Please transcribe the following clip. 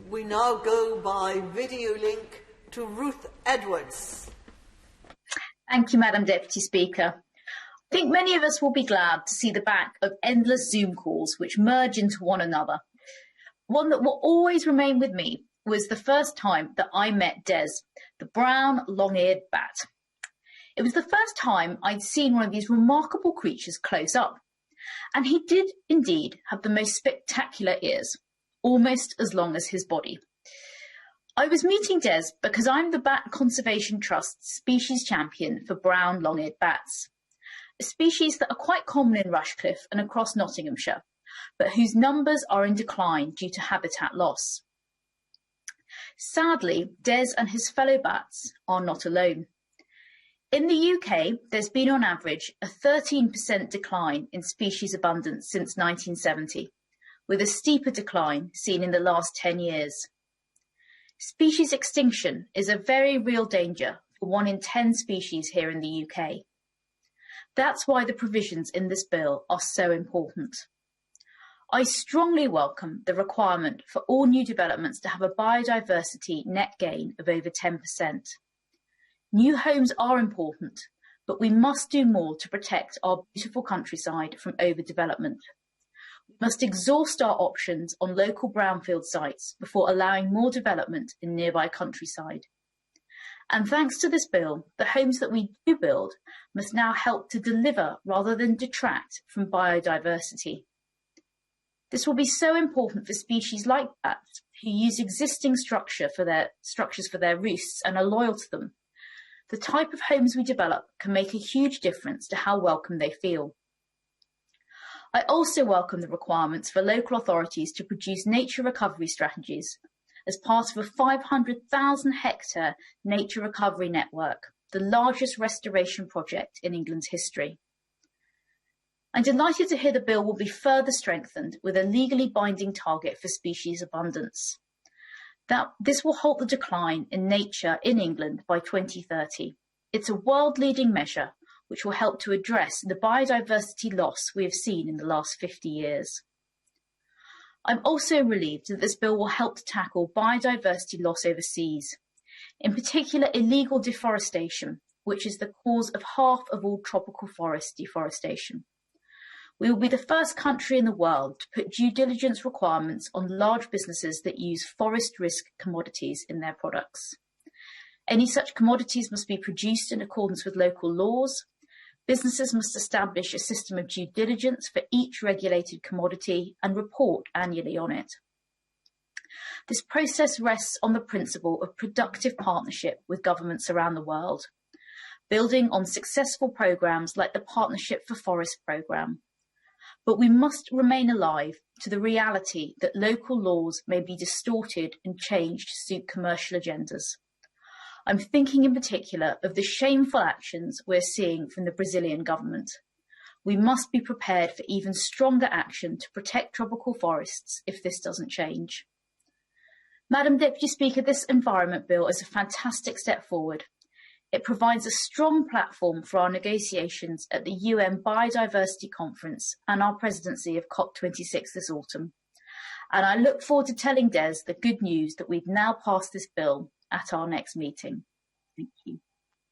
We now go by video link to Ruth Edwards. Thank you, Madam Deputy Speaker. I think many of us will be glad to see the back of endless Zoom calls which merge into one another. One that will always remain with me was the first time that I met Des, the brown long-eared bat. It was the first time I'd seen one of these remarkable creatures close up. And he did indeed have the most spectacular ears, almost as long as his body. I was meeting Des because I'm the Bat Conservation Trust's species champion for brown long-eared bats, a species that are quite common in Rushcliffe and across Nottinghamshire, but whose numbers are in decline due to habitat loss. Sadly, Des and his fellow bats are not alone. In the UK, there's been on average a 13% decline in species abundance since 1970, with a steeper decline seen in the last 10 years. Species extinction is a very real danger for 1 in 10 species here in the UK. That's why the provisions in this bill are so important. I strongly welcome the requirement for all new developments to have a biodiversity net gain of over 10%. New homes are important, but we must do more to protect our beautiful countryside from overdevelopment. We must exhaust our options on local brownfield sites before allowing more development in nearby countryside. And thanks to this bill, the homes that we do build must now help to deliver rather than detract from biodiversity. This will be so important for species like bats who use existing structures for their roosts and are loyal to them. The type of homes we develop can make a huge difference to how welcome they feel. I also welcome the requirements for local authorities to produce nature recovery strategies as part of a 500,000 hectare nature recovery network, the largest restoration project in England's history. I'm delighted to hear the bill will be further strengthened with a legally binding target for species abundance. This will halt the decline in nature in England by 2030. It's a world-leading measure which will help to address the biodiversity loss we have seen in the last 50 years. I'm also relieved that this bill will help to tackle biodiversity loss overseas, in particular illegal deforestation, which is the cause of half of all tropical forest deforestation. We will be the first country in the world to put due diligence requirements on large businesses that use forest risk commodities in their products. Any such commodities must be produced in accordance with local laws. Businesses must establish a system of due diligence for each regulated commodity and report annually on it. This process rests on the principle of productive partnership with governments around the world, building on successful programmes like the Partnership for Forest programme. But we must remain alive to the reality that local laws may be distorted and changed to suit commercial agendas. I'm thinking in particular of the shameful actions we're seeing from the Brazilian government. We must be prepared for even stronger action to protect tropical forests if this doesn't change. Madam Deputy Speaker, this Environment Bill is a fantastic step forward. It provides a strong platform for our negotiations at the UN Biodiversity Conference and our presidency of COP26 this autumn. And I look forward to telling Des the good news that we've now passed this bill at our next meeting. Thank you.